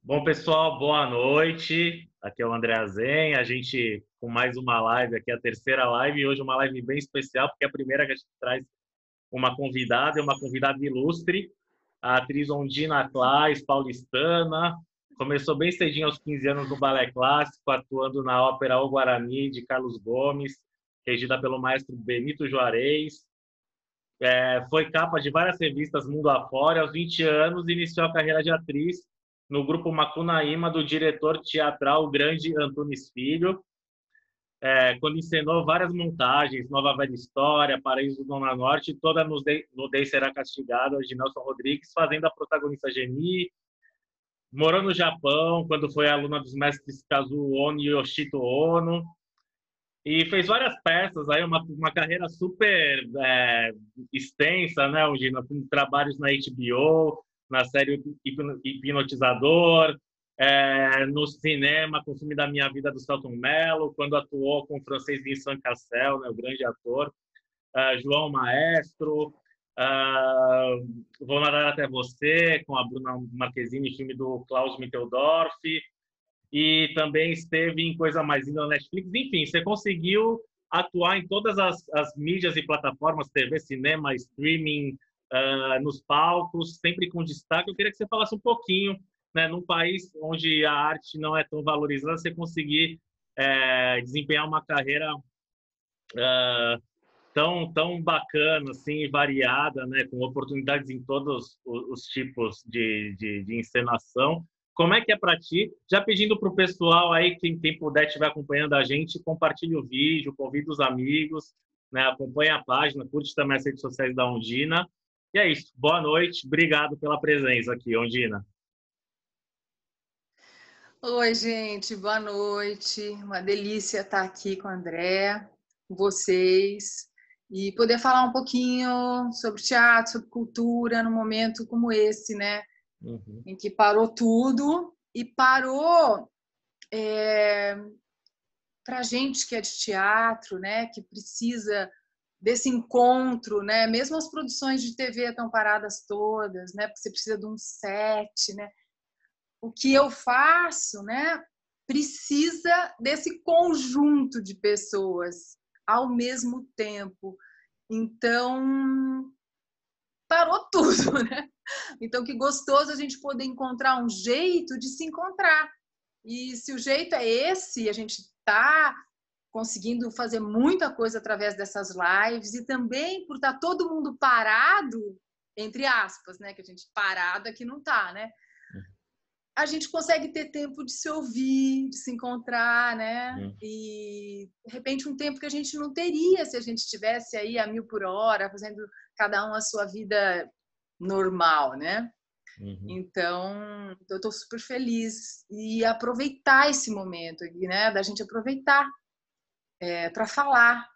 Bom, pessoal, boa noite. Aqui é o André Azen. A gente com mais uma live aqui, a terceira live, e hoje uma live bem especial, porque é a primeira que a gente traz uma convidada, é uma convidada ilustre, a atriz Ondina Claes, paulistana. Começou bem cedinho, aos 15 anos, no balé clássico, atuando na ópera O Guarani, de Carlos Gomes, regida pelo maestro Benito Juarez. Foi capa de várias revistas mundo afora. Aos 20 anos, iniciou a carreira de atriz no grupo Macunaíma, do diretor teatral grande Antunes Filho, quando encenou várias montagens, Nova Velha História, Paraíso do Dona Norte, toda Nudez Será Castigada, de Nelson Rodrigues, fazendo a protagonista Geni. Morou no Japão, quando foi aluna dos mestres Kazuo Ono e Yoshito Ono, e fez várias peças, aí uma carreira super extensa, né, Undina, com trabalhos na HBO, na série Hipnotizador, no cinema, com o filme da Minha Vida, do Selton Mello, quando atuou com o francês Vincent Cassel, né, o grande ator, João Maestro, Vou Nadar Até Você, com a Bruna Marquezine, filme do Klaus Mitteldorf, e também esteve em Coisa Mais Linda na Netflix. Enfim, você conseguiu atuar em todas as mídias e plataformas, TV, cinema, streaming, nos palcos, sempre com destaque. Eu queria que você falasse um pouquinho, né, num país onde a arte não é tão valorizada, você conseguir desempenhar uma carreira tão bacana, assim, variada, né, com oportunidades em todos os tipos de encenação. Como é que é para ti? Já pedindo para o pessoal aí, quem puder estiver acompanhando a gente, compartilhe o vídeo, convide os amigos, né, acompanhe a página, curte também as redes sociais da Ondina. E é isso. Boa noite. Obrigado pela presença aqui, Ondina. Oi, gente. Boa noite. Uma delícia estar aqui com o André, com vocês, e poder falar um pouquinho sobre teatro, sobre cultura, num momento como esse, né? Uhum. Em que parou tudo e parou para a gente que é de teatro, né? Que precisa desse encontro, né? Mesmo as produções de TV estão paradas todas, né? Porque você precisa de um set, né? O que eu faço, né? Precisa desse conjunto de pessoas ao mesmo tempo. Então, parou tudo, né? Então, que gostoso a gente poder encontrar um jeito de se encontrar. E se o jeito é esse, a gente está conseguindo fazer muita coisa através dessas lives, e também por estar todo mundo parado, entre aspas, né? Que a gente parado aqui não está, né? A gente consegue ter tempo de se ouvir, de se encontrar, né? E, de repente, um tempo que a gente não teria se a gente estivesse aí a 1000 por hora, fazendo cada um a sua vida normal, né? Então, eu estou super feliz e aproveitar esse momento aqui, né? Da gente aproveitar para falar.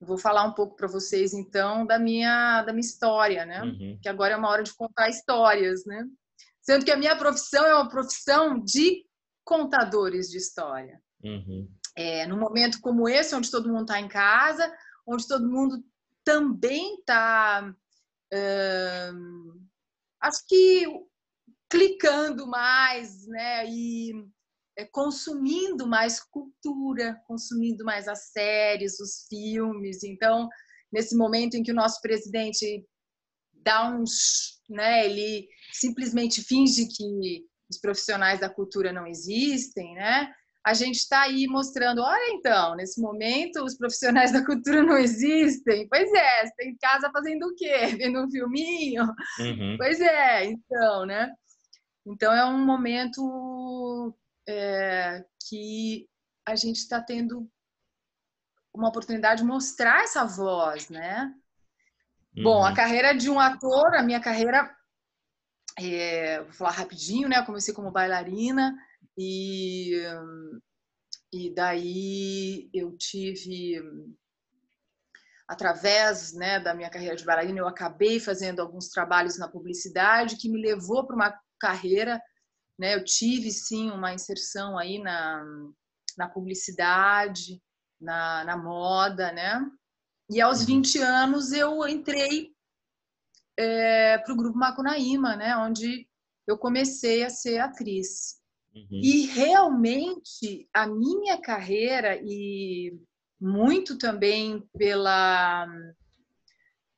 Eu vou falar um pouco para vocês, então, da minha história, né? Que agora é uma hora de contar histórias, né? Sendo que a minha profissão é uma profissão de contadores de história. Num momento como esse, onde todo mundo está em casa, onde todo mundo também está, acho que, clicando mais, né? E consumindo mais cultura, consumindo mais as séries, os filmes. Então, nesse momento em que o nosso presidente dá uns, né, ele simplesmente finge que os profissionais da cultura não existem, né? A gente está aí mostrando, olha, então, nesse momento os profissionais da cultura não existem. Pois é, você está em casa fazendo o quê? Vendo um filminho? Pois é, então, né? Então é um momento que a gente está tendo uma oportunidade de mostrar essa voz, né? Bom, a carreira de um ator, a minha carreira, vou falar rapidinho, né? Eu comecei como bailarina e daí eu tive, através, né, da minha carreira de bailarina, eu acabei fazendo alguns trabalhos na publicidade que me levou para uma carreira, né? Eu tive, sim, uma inserção aí na publicidade, na moda, né? E aos 20 anos eu entrei para o grupo Macunaíma, né? Onde eu comecei a ser atriz. E realmente a minha carreira, e muito também pela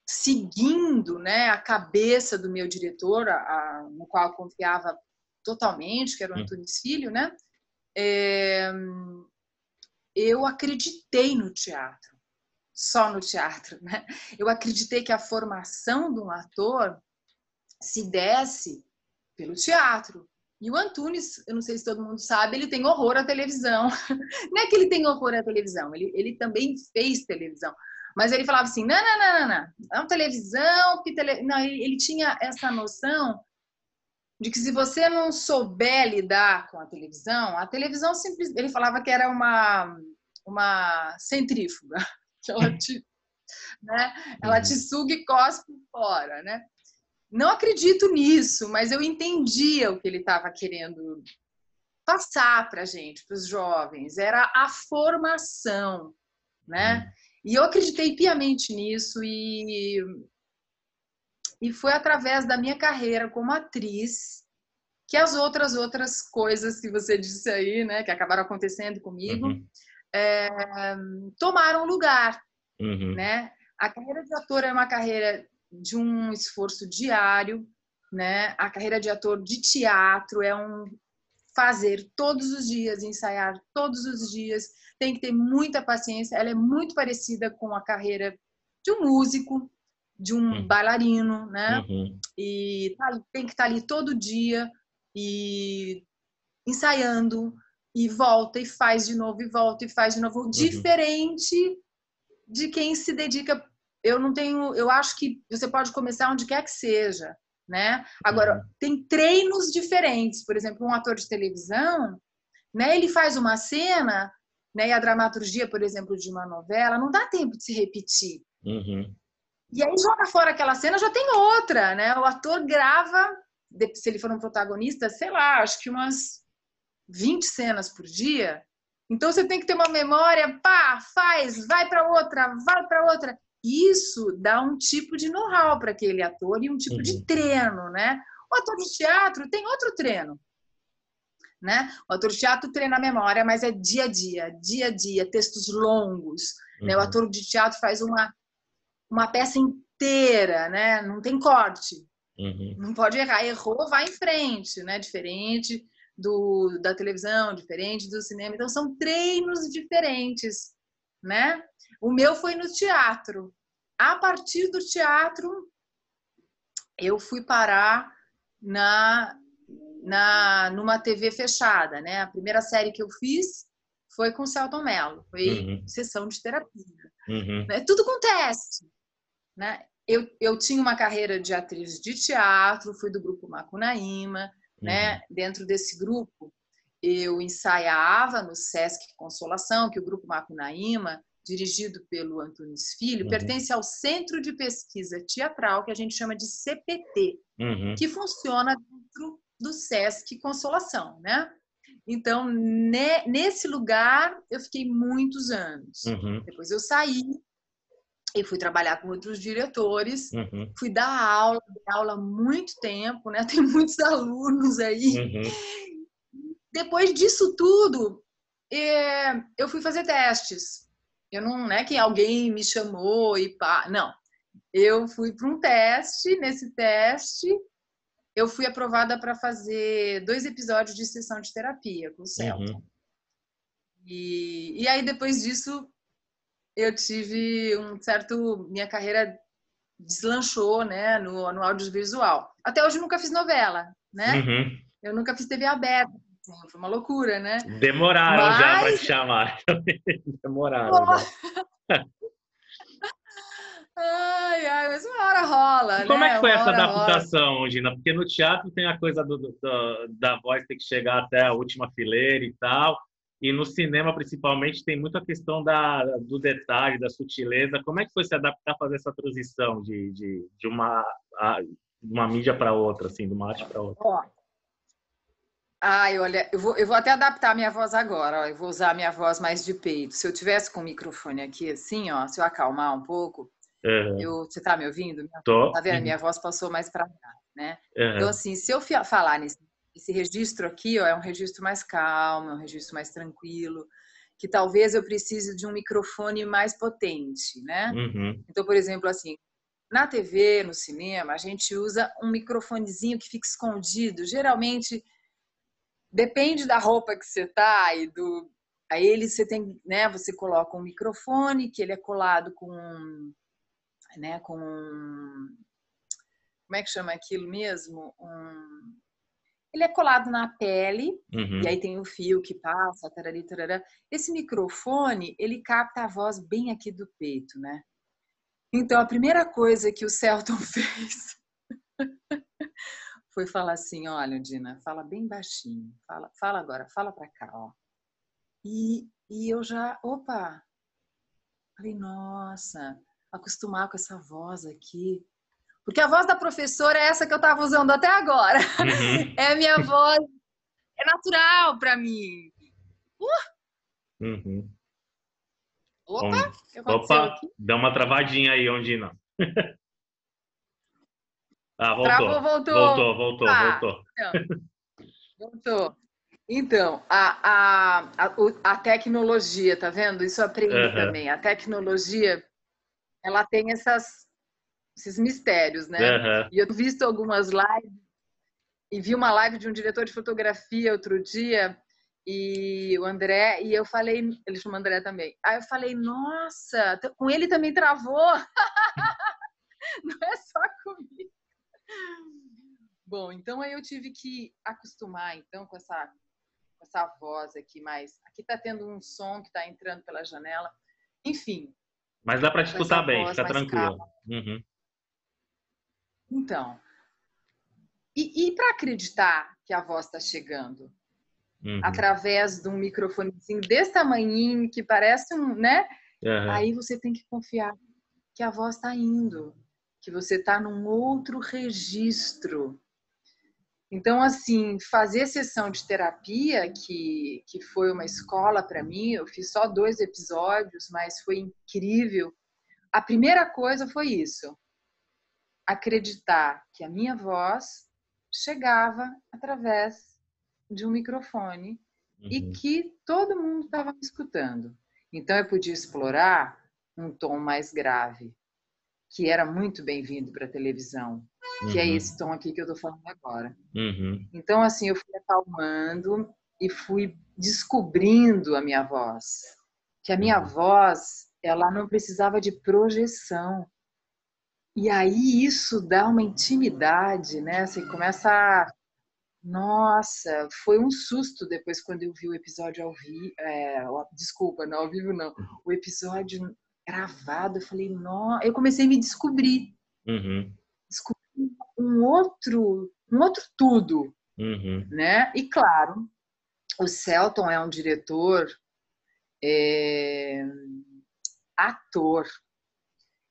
seguindo, né, a cabeça do meu diretor, no qual eu confiava totalmente, que era o Antunes Filho, né? Eu acreditei no teatro, só no teatro, né? Eu acreditei que a formação de um ator se desse pelo teatro. E o Antunes, eu não sei se todo mundo sabe, ele tem horror à televisão. Não é que ele tem horror à televisão, ele também fez televisão. Mas ele falava assim, não, televisão, não, ele tinha essa noção de que se você não souber lidar com a televisão simplesmente, ele falava que era uma centrífuga, que ela te suga e cospe fora, né? Não acredito nisso, mas eu entendia o que ele estava querendo passar para a gente, para os jovens. Era a formação, né? E eu acreditei piamente nisso e foi através da minha carreira como atriz que as outras coisas que você disse aí, né, que acabaram acontecendo comigo, tomaram lugar, né? A carreira de ator é uma carreira de um esforço diário, né? A carreira de ator de teatro é um fazer todos os dias, ensaiar todos os dias, tem que ter muita paciência. Ela é muito parecida com a carreira de um músico, de um bailarino, né? E tem que estar ali todo dia e ensaiando, e volta e faz de novo, e volta e faz de novo, diferente de quem se dedica. Eu acho que você pode começar onde quer que seja, né? Agora, tem treinos diferentes. Por exemplo, um ator de televisão, né, ele faz uma cena, né, e a dramaturgia, por exemplo, de uma novela, não dá tempo de se repetir. E aí joga fora aquela cena, já tem outra, né? O ator grava, se ele for um protagonista, sei lá, acho que umas 20 cenas por dia. Então você tem que ter uma memória, pá, faz, vai para outra, vai para outra. Isso dá um tipo de know-how para aquele ator e um tipo de treino, né? O ator de teatro tem outro treino, né? O ator de teatro treina a memória, mas é dia a dia, textos longos, né? O ator de teatro faz uma peça inteira, né? Não tem corte, não pode errar, errou, vai em frente, né? Diferente da televisão, diferente do cinema. Então são treinos diferentes, né? O meu foi no teatro. A partir do teatro, eu fui parar numa TV fechada, né? A primeira série que eu fiz foi com o Selton Mello, foi sessão de terapia. Tudo com teste, né? Eu tinha uma carreira de atriz de teatro, fui do grupo Macunaíma, né? Dentro desse grupo, eu ensaiava no Sesc Consolação, que o grupo Macunaíma, dirigido pelo Antunes Filho, pertence ao Centro de Pesquisa Teatral, que a gente chama de CPT, que funciona dentro do Sesc Consolação, né? Então, nesse lugar, eu fiquei muitos anos. Depois eu saí e fui trabalhar com outros diretores, fui dar aula há muito tempo, né? Tem muitos alunos aí. Depois disso tudo, eu fui fazer testes. Eu não é que alguém me chamou e pá, não. Eu fui para um teste, nesse teste eu fui aprovada para fazer 2 episódios de sessão de terapia com o Selton. E aí depois disso eu tive minha carreira deslanchou, né, no audiovisual. Até hoje eu nunca fiz novela, né? Eu nunca fiz TV aberta. Foi uma loucura, né? Demoraram já para te chamar. Demoraram já. Ai, mas uma hora rola, né? Como é que foi essa rola. adaptação, Gina? Porque no teatro tem a coisa da voz ter que chegar até a última fileira e tal. E no cinema, principalmente, tem muita questão do detalhe, da sutileza. Como é que foi se adaptar a fazer essa transição de uma mídia para outra, assim, de uma arte para outra? Olha, eu vou até adaptar a minha voz agora. Ó, eu vou usar a minha voz mais de peito. Se eu tivesse com o microfone aqui, assim, ó, se eu acalmar um pouco, você tá me ouvindo? Tô. Tá vendo? Minha voz passou mais para cá, né? Então, assim, se eu falar nesse esse registro aqui, ó, é um registro mais calmo, é um registro mais tranquilo, que talvez eu precise de um microfone mais potente, né? Uhum. Então, por exemplo, assim, na TV, no cinema, a gente usa um microfonezinho que fica escondido. Geralmente, depende da roupa que você tá e do... Aí ele, você tem, né? Você coloca um microfone que ele é colado com, né? Com, como é que chama aquilo mesmo? Ele é colado na pele, e Uhum. aí tem o fio que passa, tarari, tarará. Esse microfone, ele capta a voz bem aqui do peito, né? Então, a primeira coisa que o Celton fez foi falar assim, olha, Dina, fala bem baixinho, fala agora, fala pra cá, ó. E eu já, opa, falei, nossa, acostumar com essa voz aqui. Porque a voz da professora é essa que eu tava usando até agora. Uhum. É a minha voz, é natural pra mim. Uhum. Opa, o que aconteceu Opa, aqui? dá uma travadinha aí, Ondina. Ah, Travou, voltou. voltou. Voltou, voltou, Ah, voltou. então, voltou. Então, a tecnologia, tá vendo? Isso eu aprendi Aham, também. A tecnologia, ela tem esses mistérios, né? aham, E eu vi visto algumas lives, e vi uma live de um diretor de fotografia outro dia, e o André, e eu falei, ele chama André também. Aí eu falei, nossa, com ele também travou, não é só comigo. Bom, então aí eu tive que acostumar então com essa voz aqui, mas aqui tá tendo um som que tá entrando pela janela. Enfim, mas dá para te com essa escutar bem, voz fica mais calma. tranquilo. Uhum, Então, e para acreditar que a voz está chegando uhum, através de um microfonezinho desse tamanhinho que parece um, né? aham, Aí você tem que confiar que a voz está indo, que você está num outro registro. Então, assim, fazer sessão de terapia, que foi uma escola para mim, eu fiz só 2 episódios, mas foi incrível. A primeira coisa foi isso, acreditar que a minha voz chegava através de um microfone e uhum, que todo mundo estava me escutando. Então, eu podia explorar um tom mais grave, que era muito bem-vindo para a televisão, que é uhum, esse tom aqui que eu estou falando agora. uhum, Então, assim, eu fui acalmando e fui descobrindo a minha voz. Que a minha uhum, voz, ela não precisava de projeção. E aí isso dá uma intimidade, né? Você começa a... Nossa, foi um susto depois quando eu vi o episódio ao vivo. Desculpa, não ao vivo não. O episódio gravado, eu falei, nossa, eu comecei a me descobrir. uhum, Descobri um outro tudo, uhum, né? E claro, o Celton é um diretor, é, ator,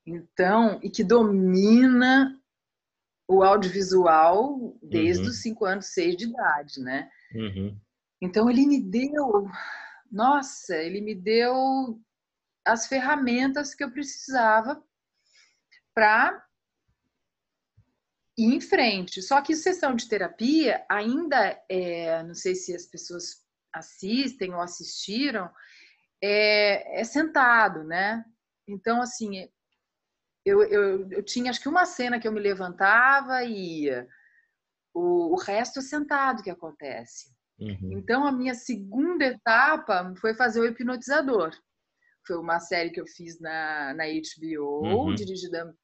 então, e que domina o audiovisual desde os uhum, 5 anos, 6 de idade, né? uhum, Então, ele me deu, nossa, ele me deu as ferramentas que eu precisava para ir em frente. Só que sessão de terapia ainda não sei se as pessoas assistem ou assistiram, é sentado, né? Então, assim, eu tinha acho que uma cena que eu me levantava e ia. O resto é sentado que acontece. uhum, Então, a minha segunda etapa foi fazer o Hipnotizador. Foi uma série que eu fiz na HBO, uhum. dirigida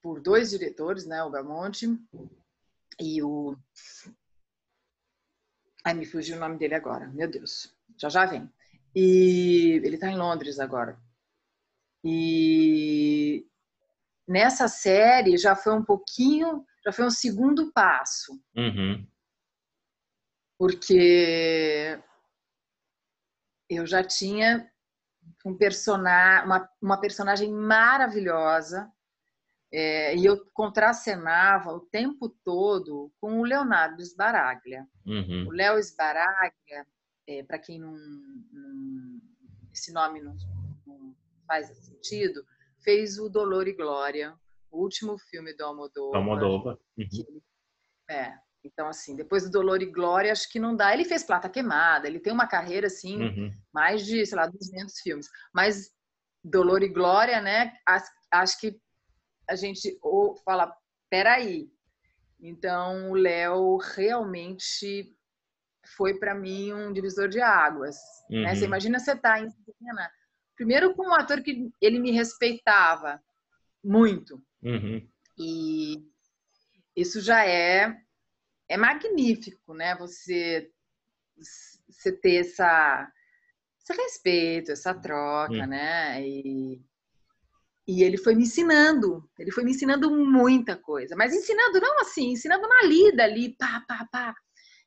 por 2 diretores, né? O Belmonte e o... Ai, me fugiu o nome dele agora. Meu Deus. Já já vem. E ele está em Londres agora. E nessa série já foi um pouquinho, já foi um segundo passo, Uhum, porque eu já tinha uma personagem maravilhosa, e eu contracenava o tempo todo com o Leonardo Sbaraglia. O uhum, Léo Sbaraglia, para quem esse nome não faz sentido, fez o Dolor e Glória, o último filme do Almodóvar, Almodóvar. que Uhum, é. Então, assim, depois do Dolor e Glória, acho que não dá. Ele fez Plata Queimada, ele tem uma carreira, assim, mais de, sei lá, 200 filmes. Mas Dolor e Glória, né? Acho que a gente fala, peraí. Então, o Léo realmente foi, para mim, um divisor de águas. Né? Você imagina você estar em cena, primeiro com um ator que ele me respeitava muito. E isso já é magnífico, né? Você ter esse respeito, essa troca, né? E ele foi me ensinando muita coisa, mas ensinando não assim, ensinando na lida ali, pá, pá, pá,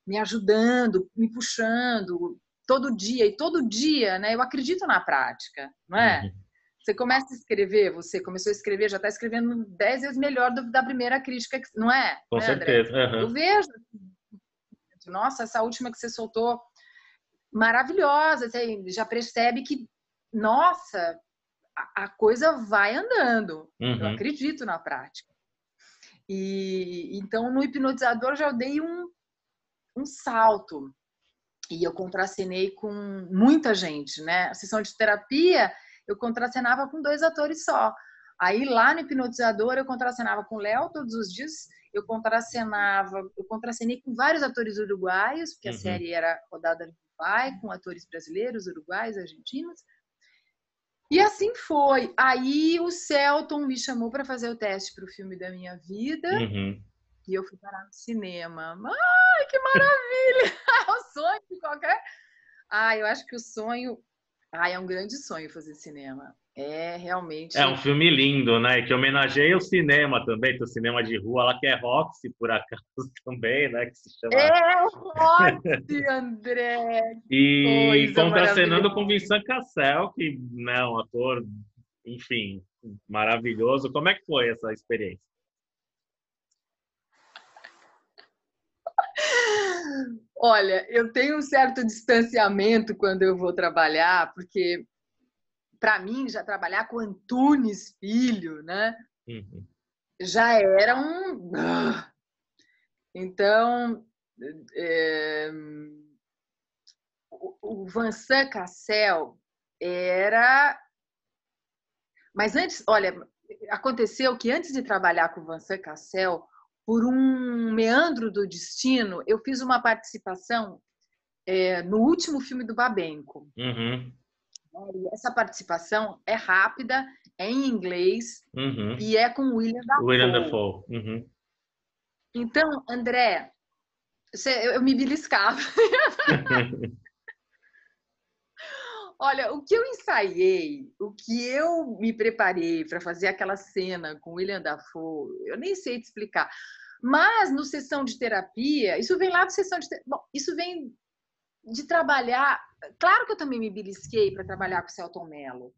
me ajudando, me puxando todo dia, né? Eu acredito na prática, não é? Você começa a escrever, você começou a escrever, já está escrevendo 10 vezes melhor da primeira crítica, não é? Com certeza. Eu vejo, nossa, essa última que você soltou, maravilhosa, você já percebe que, nossa, a coisa vai andando. Eu acredito na prática. E então, no hipnotizador, já dei um salto. E eu contracenei com muita gente, né? A sessão de terapia, eu contracenava com 2 atores só. Aí, lá no hipnotizador, eu contracenava com o Léo todos os dias. Eu contracenei com vários atores uruguaios, porque a série era rodada no Uruguai, com atores brasileiros, uruguaios, argentinos. E assim foi. Aí o Selton me chamou para fazer o teste para o filme da minha vida. E eu fui parar no cinema. Ai, que maravilha! O sonho de qualquer... eu acho que o sonho... é um grande sonho fazer cinema. É realmente... É um filme lindo, né? Que homenageia o cinema também, o cinema de rua, lá que é Roxy, por acaso, também, né? Que se chama... É o Roxy, André! E contracenando com Vincent Cassel, que é um ator, enfim, maravilhoso. Como é que foi essa experiência? Olha, eu tenho um certo distanciamento quando eu vou trabalhar, porque, para mim, já trabalhar com Antunes Filho, né? Já era um... Então, o Vincent Cassel era... Mas antes, olha, aconteceu que antes de trabalhar com o Vincent Cassel, por um meandro do destino, eu fiz uma participação no último filme do Babenco. E essa participação é rápida, é em inglês e é com o William Dafoe. Então, André, eu me beliscava. Olha, o que eu ensaiei, o que eu me preparei para fazer aquela cena com o William Dafoe, eu nem sei te explicar. Mas no sessão de terapia, isso vem lá do sessão de terapia. Bom, isso vem de trabalhar. Claro que eu também me belisquei para trabalhar com o Selton Mello.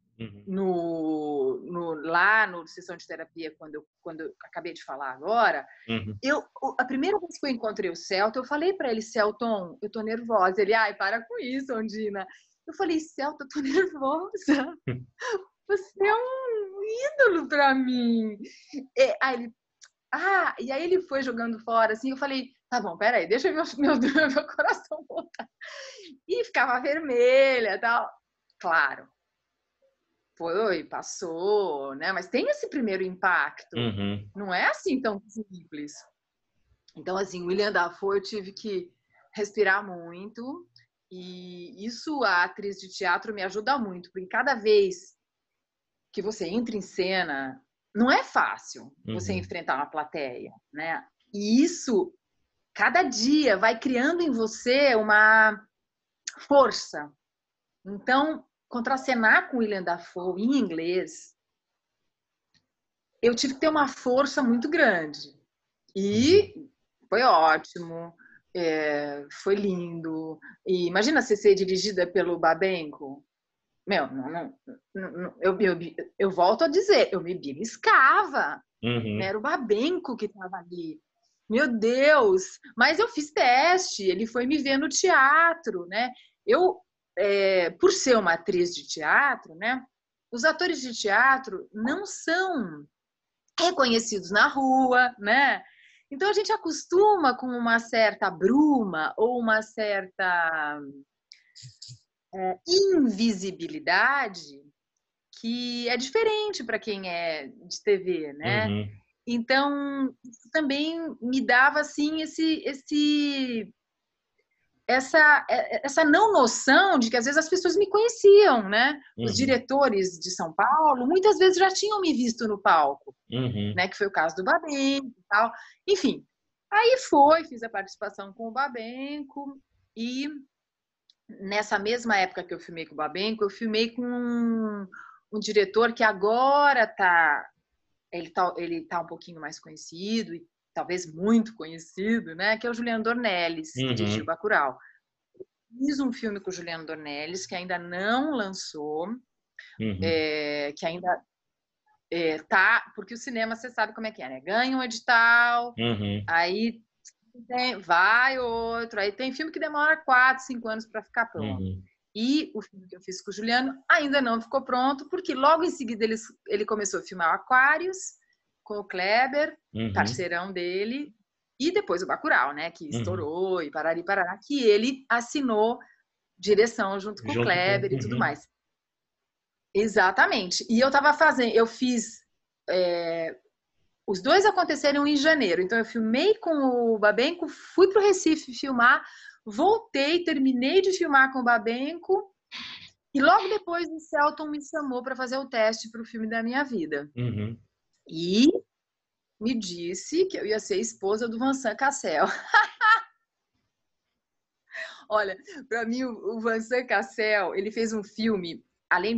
Lá no sessão de terapia, quando eu acabei de falar agora, a primeira vez que eu encontrei o Selton, eu falei para ele: Selton, eu tô nervosa. Ele: ai, para com isso, Ondina. Eu falei: Selton, eu tô nervosa. Você é um ídolo para mim. E aí ele foi jogando fora, assim, eu falei: tá bom, peraí, deixa meu coração voltar. E ficava vermelha e tal. Claro, foi, passou, né? Mas tem esse primeiro impacto. Não é assim tão simples. Então, assim, o William Dafoe eu tive que respirar muito. E isso a atriz de teatro me ajuda muito, porque cada vez que você entra em cena, não é fácil você enfrentar uma plateia, né? E isso, cada dia, vai criando em você uma força. Então, contracenar com William Dafoe em inglês, eu tive que ter uma força muito grande. E foi ótimo, foi lindo. E imagina você ser dirigida pelo Babenco. Meu, eu volto a dizer, eu me beliscava. Era o Babenco que estava ali. Meu Deus! Mas eu fiz teste, ele foi me ver no teatro, né? Por ser uma atriz de teatro, né? Os atores de teatro não são reconhecidos na rua, né? Então a gente acostuma com uma certa bruma ou uma certa invisibilidade que é diferente para quem é de TV, né? Uhum. Então, isso também me dava assim essa não noção de que às vezes as pessoas me conheciam, né? Os Uhum. diretores de São Paulo muitas vezes já tinham me visto no palco, Uhum. né? Que foi o caso do Babenco e tal. Enfim, fiz a participação com o Babenco e nessa mesma época que eu filmei com o Babenco, eu filmei com um diretor que agora ele tá um pouquinho mais conhecido e talvez muito conhecido, né? Que é o Juliano Dornelles, que dirigiu Uhum. Bacurau. Fiz um filme com o Juliano Dornelles que ainda não lançou, Uhum. que ainda tá, porque o cinema você sabe como é que é, né? Ganha um edital, Uhum. aí vai outro, aí tem filme que demora 4, 5 anos para ficar pronto. Uhum. E o filme que eu fiz com o Juliano ainda não ficou pronto, porque logo em seguida ele começou a filmar o Aquários com o Kleber, Uhum. parceirão dele, e depois o Bacurau, né, que Uhum. estourou e parari parará, que ele assinou direção junto com o Junto com. Kleber e tudo Uhum. mais. Exatamente. E eu fiz os dois aconteceram em janeiro. Então eu filmei com o Babenco, fui para o Recife filmar, voltei, terminei de filmar com o Babenco e logo depois o Selton me chamou para fazer o teste para o filme da minha vida. Uhum. E me disse que eu ia ser esposa do Vincent Cassel. Olha, para mim o Vincent Cassel, ele fez um filme, além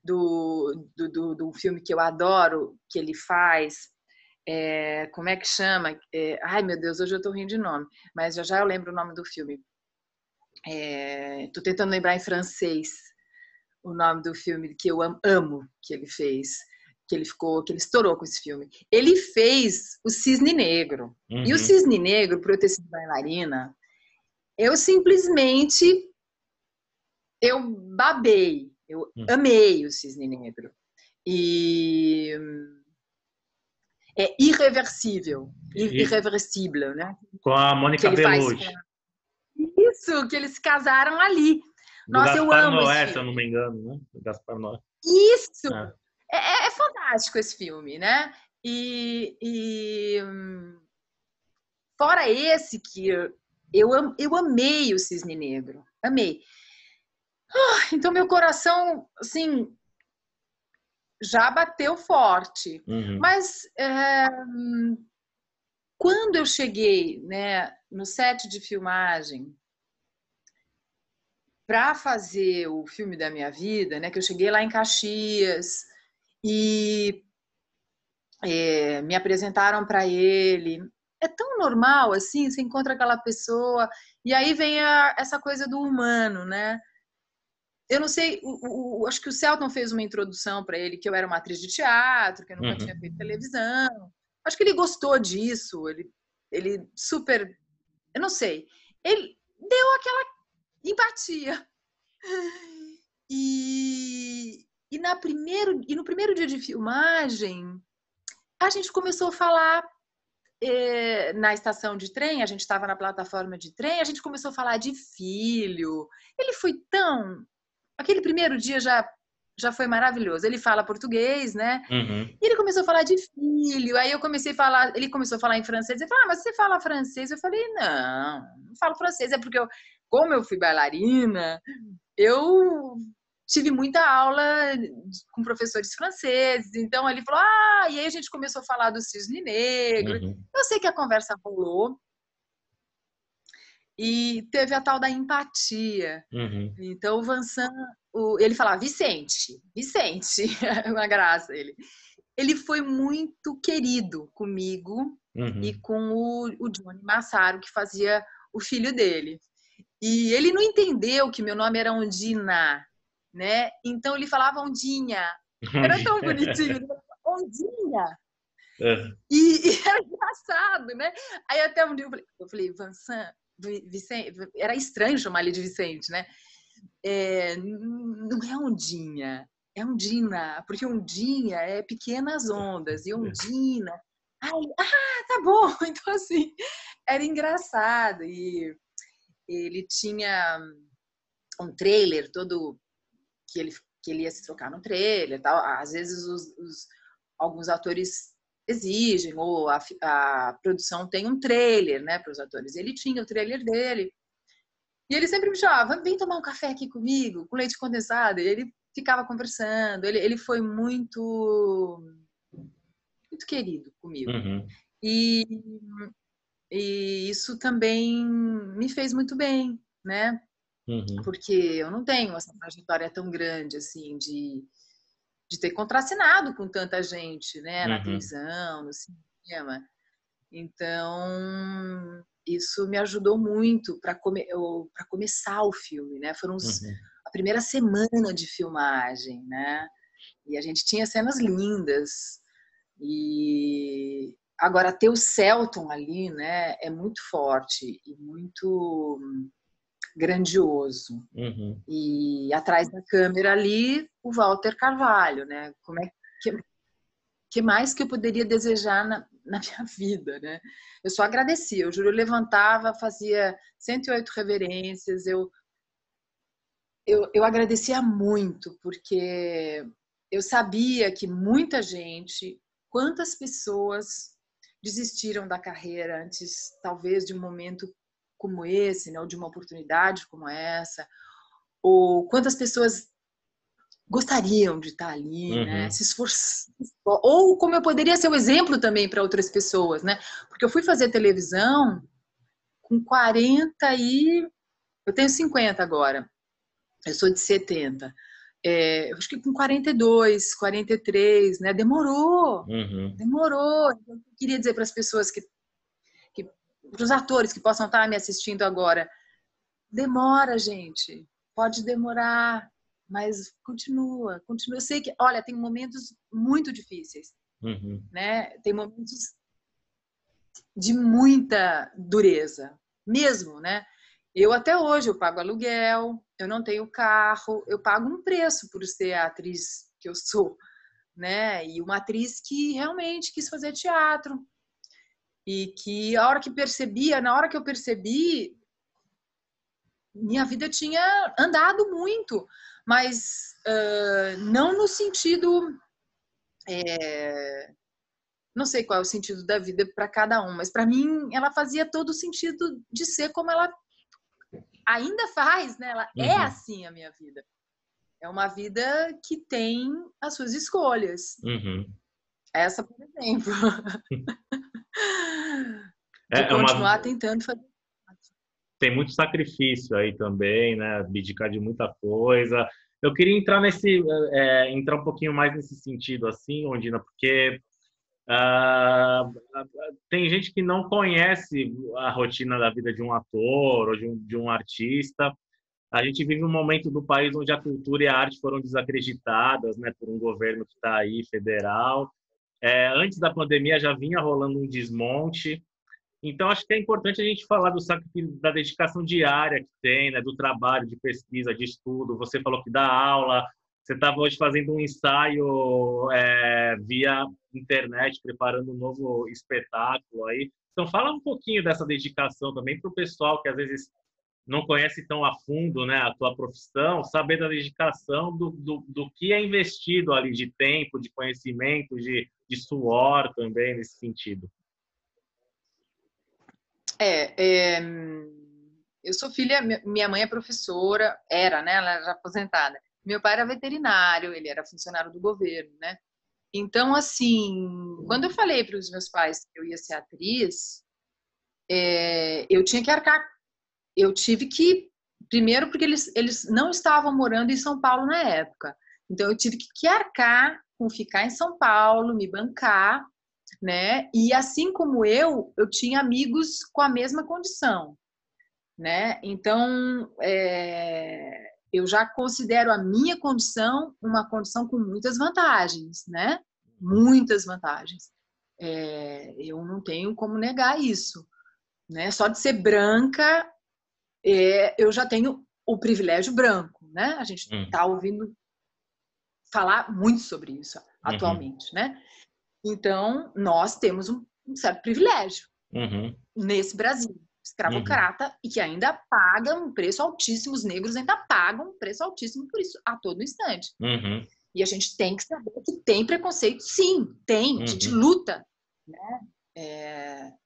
do filme que eu adoro, que ele faz, como é que chama? Ai, meu Deus, hoje eu tô rindo de nome, mas já eu lembro o nome do filme. Tô tentando lembrar em francês o nome do filme que eu amo que ele fez, que ele estourou com esse filme. Ele fez o Cisne Negro. E o Uhum. Cisne Negro, por eu ter sido bailarina, eu simplesmente eu babei, eu Uhum. amei o Cisne Negro. E é irreversível, E irreversível, né? com a Que Mônica ele faz com Bellucci, isso, que eles se casaram ali. do Nossa, eu Gaspar amo esse Noé, se eu não filme. me engano, né? Do Gaspar Noé. Isso! É. É fantástico esse filme, né? E fora esse que eu amei o Cisne Negro, amei. Então meu coração, assim, já bateu forte. Uhum. Mas quando eu cheguei, né, no set de filmagem para fazer o filme da minha vida, né, que eu cheguei lá em Caxias e me apresentaram para ele. É tão normal assim, você encontra aquela pessoa e aí vem essa coisa do humano, né? Eu não sei, acho que o Selton fez uma introdução para ele que eu era uma atriz de teatro, que eu nunca tinha feito Uhum. televisão. Acho que ele gostou disso, ele super, eu não sei, ele deu aquela empatia. E no primeiro dia de filmagem, a gente começou a falar na estação de trem, a gente estava na plataforma de trem, a gente começou a falar de filho. Ele foi tão. Aquele primeiro dia já foi maravilhoso. Ele fala português, né? Uhum. E ele começou a falar de filho. Aí eu comecei a falar, ele começou a falar em francês. Ele falou: mas você fala francês? Eu falei: não falo francês. É porque como eu fui bailarina, eu tive muita aula com professores franceses. Então ele falou: e aí a gente começou a falar do cisne negro. Uhum. Eu sei que a conversa rolou e teve a tal da empatia. Uhum. Então o Vincent, ele falava Vicente, Vicente, uma graça ele. Ele foi muito querido comigo e Uhum. com o Johnny Massaro, que fazia o filho dele. E ele não entendeu que meu nome era Ondina, né? Então ele falava Ondinha. Era tão bonitinho. Ele falava, Ondinha. É. E era engraçado, né? Aí até um dia eu falei Vincent, Vicente, era estranho chamar ele de Vicente, né? Não é Ondinha, é Ondina, porque Ondinha é pequenas ondas, e Ondina. Aí, tá bom. Então, assim, era engraçado. E ele tinha um trailer todo que ele ia se trocar no trailer, tal. Às vezes alguns atores exigem, ou a produção tem um trailer, né, para os atores. Ele tinha o trailer dele. E ele sempre me chamava, vem tomar um café aqui comigo, com leite condensado. E ele ficava conversando. Ele foi muito querido comigo. Uhum. E isso também me fez muito bem, né? Uhum. Porque eu não tenho essa trajetória tão grande, assim, de ter contracenado com tanta gente, né? Na Uhum. televisão, no cinema. Então, isso me ajudou muito para começar o filme, né? Foram Uhum. a primeira semana de filmagem, né? E a gente tinha cenas lindas. E agora ter o Selton ali, né? É muito forte e muito grandioso. Uhum. E atrás da câmera ali, o Walter Carvalho, né? Como é que mais que eu poderia desejar na minha vida, né? Eu só agradecia. Eu juro, eu levantava, fazia 108 reverências. Eu agradecia muito, porque eu sabia que muita gente, quantas pessoas desistiram da carreira antes, talvez, de um momento como esse, né? Ou de uma oportunidade como essa, ou quantas pessoas gostariam de estar ali, né? Uhum. Se esforçar. Ou como eu poderia ser o exemplo também para outras pessoas, né? Porque eu fui fazer televisão com 40 e... Eu tenho 50 agora. Eu sou de 70. Eu acho que com 42, 43, né? Demorou. Uhum. Demorou. Eu queria dizer para as pessoas para os atores que possam estar me assistindo agora, demora, gente. Pode demorar, mas continua. Eu sei que, olha, tem momentos muito difíceis, Uhum. né? Tem momentos de muita dureza, mesmo, né? Eu até hoje eu pago aluguel, eu não tenho carro, eu pago um preço por ser a atriz que eu sou, né? E uma atriz que realmente quis fazer teatro e que na hora que eu percebi, minha vida tinha andado muito, mas não no sentido, não sei qual é o sentido da vida para cada um, mas para mim ela fazia todo o sentido de ser como ela ainda faz, né? Ela é Uhum. assim a minha vida. É uma vida que tem as suas escolhas. Uhum. Essa, por exemplo, de É uma, continuar tentando fazer. tem muito sacrifício aí também, né? Abdicar de muita coisa. Eu queria entrar entrar um pouquinho mais nesse sentido, assim, Ondina, porque ah, tem gente que não conhece a rotina da vida de um ator ou de um artista. A gente vive um momento do país onde a cultura e a arte foram desacreditadas, né, por um governo que está aí, federal. Antes da pandemia já vinha rolando um desmonte. Então, acho que é importante a gente falar do sacrifício, da dedicação diária que tem, né, do trabalho de pesquisa, de estudo. Você falou que dá aula, você estava hoje fazendo um ensaio via internet, preparando um novo espetáculo aí. Então, fala um pouquinho dessa dedicação também para o pessoal que às vezes não conhece tão a fundo, né, a tua profissão, saber da dedicação do que é investido ali de tempo, de conhecimento, de suor também nesse sentido. Eu sou filha, minha mãe é professora, era, né? Ela era aposentada. Meu pai era veterinário, ele era funcionário do governo, né? Então, assim, quando eu falei para os meus pais que eu ia ser atriz, eu tinha que arcar. Eu tive que, primeiro, porque eles não estavam morando em São Paulo na época. Então, eu tive que arcar com ficar em São Paulo, me bancar, né? E assim como eu tinha amigos com a mesma condição, né? Então, eu já considero a minha condição uma condição com muitas vantagens, né? Muitas vantagens. Eu não tenho como negar isso, né? Só de ser branca, eu já tenho o privilégio branco, né? A gente está ouvindo falar muito sobre isso Uhum. atualmente, né? Então, nós temos um certo privilégio Uhum. nesse Brasil escravocrata e que ainda paga um preço altíssimo, os negros ainda pagam um preço altíssimo por isso a todo instante. Uhum. E a gente tem que saber que tem preconceito, sim, tem. A gente luta, né,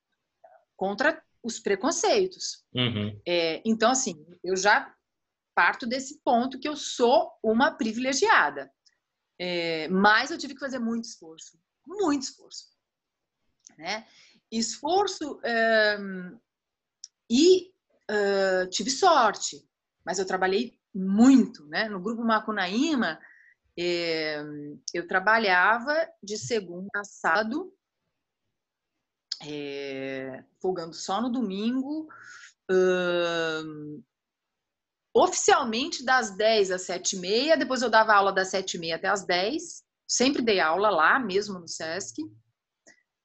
contra os preconceitos. Uhum. Então, assim, eu já parto desse ponto que eu sou uma privilegiada. Mas eu tive que fazer muito esforço, né? Esforço e tive sorte, mas eu trabalhei muito, né? No Grupo Macunaíma, eu trabalhava de segunda a sábado, folgando só no domingo, oficialmente das 10 às 7h30, depois eu dava aula das 7h30 até as 10, sempre dei aula lá, mesmo no Sesc,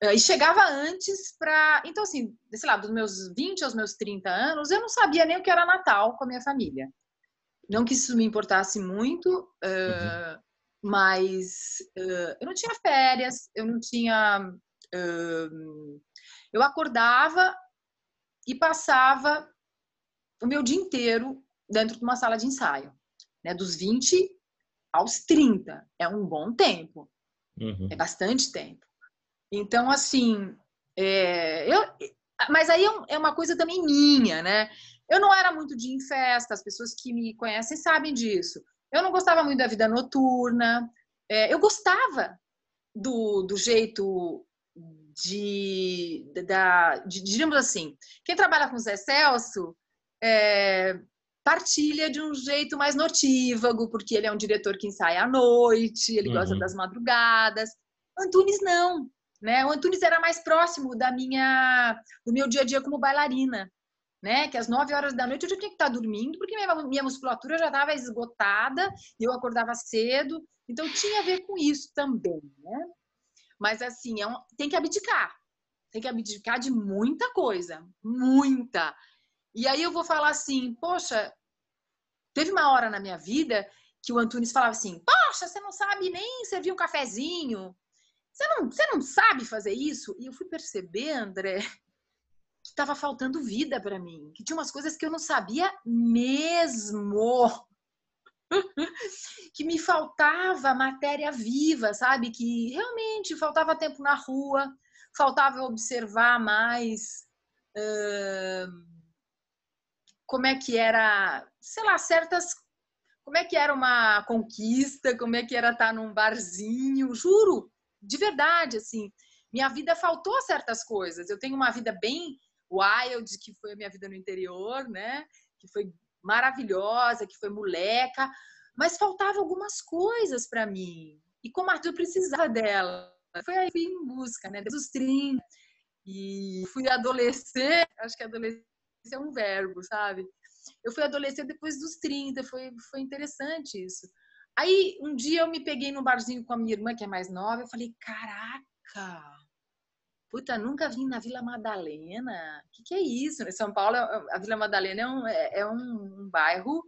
e chegava antes para... Então, assim, sei lá, dos meus 20 aos meus 30 anos, eu não sabia nem o que era Natal com a minha família. Não que isso me importasse muito, mas eu não tinha férias, eu não tinha... eu acordava e passava o meu dia inteiro dentro de uma sala de ensaio, né? Dos 20 aos 30. É um bom tempo. É bastante tempo. Então, assim, mas aí é uma coisa também minha, né? Eu não era muito de ir em festa, as pessoas que me conhecem sabem disso. Eu não gostava muito da vida noturna. Eu gostava do jeito diríamos assim, quem trabalha com o Zé Celso partilha de um jeito mais notívago, porque ele é um diretor que ensaia à noite, ele gosta das madrugadas. Antunes não, né? O Antunes era mais próximo do meu dia a dia como bailarina, né? Que às 9 horas da noite eu já tinha que estar dormindo, porque minha musculatura já estava esgotada e eu acordava cedo, então tinha a ver com isso também, né? Mas assim, tem que abdicar de muita coisa, muita. E aí eu vou falar assim, poxa, teve uma hora na minha vida que o Antunes falava assim, poxa, você não sabe nem servir um cafezinho, você não sabe fazer isso? E eu fui perceber, André, que estava faltando vida para mim, que tinha umas coisas que eu não sabia mesmo, que me faltava matéria viva, sabe? Que realmente faltava tempo na rua, faltava observar mais como é que era, sei lá, como é que era uma conquista, como é que era estar num barzinho, juro, de verdade, assim, minha vida faltou certas coisas. Eu tenho uma vida bem wild, que foi a minha vida no interior, né? Que foi maravilhosa, que foi moleca, mas faltavam algumas coisas para mim. E como a Arthur precisava dela, foi aí que fui em busca, né? Desde os 30, e fui adolescer, acho que adolescer é um verbo, sabe? Eu fui adolescente depois dos 30, foi interessante isso. Aí, um dia eu me peguei num barzinho com a minha irmã, que é mais nova, eu falei, caraca, puta, nunca vim na Vila Madalena, que é isso? Em São Paulo, a Vila Madalena é um bairro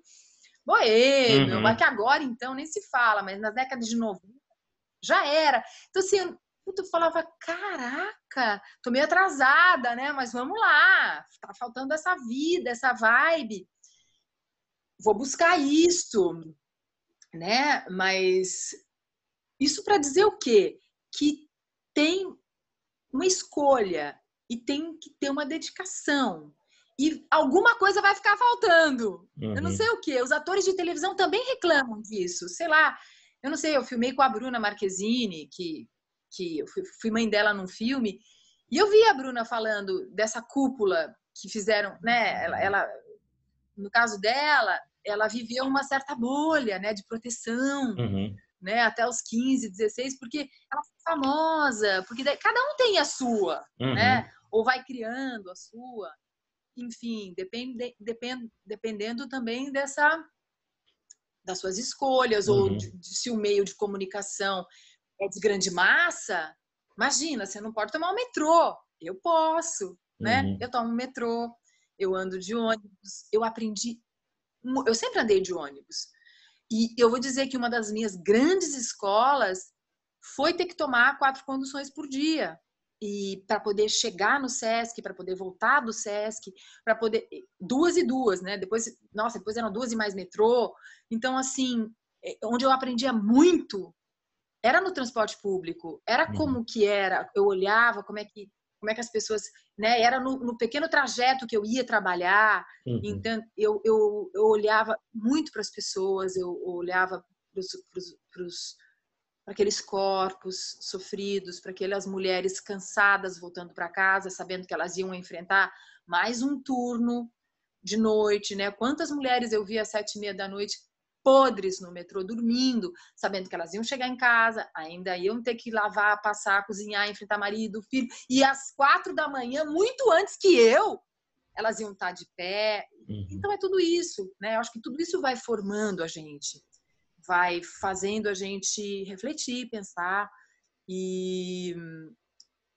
boêmio, mas que agora, então, nem se fala, mas nas décadas de 90 já era. Então, assim, eu falava, caraca, tô meio atrasada, né? Mas vamos lá, tá faltando essa vida, essa vibe. Vou buscar isso, né? Mas isso para dizer o quê? Que tem uma escolha e tem que ter uma dedicação. E alguma coisa vai ficar faltando. Eu não sei o quê. Os atores de televisão também reclamam disso. Sei lá, eu não sei, eu filmei com a Bruna Marquezine, que eu fui mãe dela num filme, e eu vi a Bruna falando dessa cúpula que fizeram, né? Ela no caso dela, ela viveu uma certa bolha, né, de proteção, né, até os 15, 16, porque ela foi famosa, porque daí, cada um tem a sua, né, ou vai criando a sua, enfim, dependendo também das suas escolhas, ou se o meio de comunicação é de grande massa, imagina, você não pode tomar o metrô, eu posso, né, eu tomo o metrô, eu ando de ônibus, eu sempre andei de ônibus. E eu vou dizer que uma das minhas grandes escolas foi ter que tomar 4 conduções por dia. e para poder chegar no Sesc, para poder voltar do Sesc, para poder 2 e 2, né? Depois eram 2 e mais metrô. Então, assim, onde eu aprendia muito era no transporte público. Era como que era, eu olhava como é que as pessoas, né? Era no pequeno trajeto que eu ia trabalhar. Então, eu olhava muito para as pessoas, eu olhava para aqueles corpos sofridos, para aquelas mulheres cansadas voltando para casa, sabendo que elas iam enfrentar mais um turno de noite, né? Quantas mulheres eu via às 7h30 da noite podres no metrô, dormindo, sabendo que elas iam chegar em casa, ainda iam ter que lavar, passar, cozinhar, enfrentar marido, filho, e às 4 da manhã, muito antes que elas iam estar de pé. Então é tudo isso, né? Eu acho que tudo isso vai formando a gente, vai fazendo a gente refletir, pensar.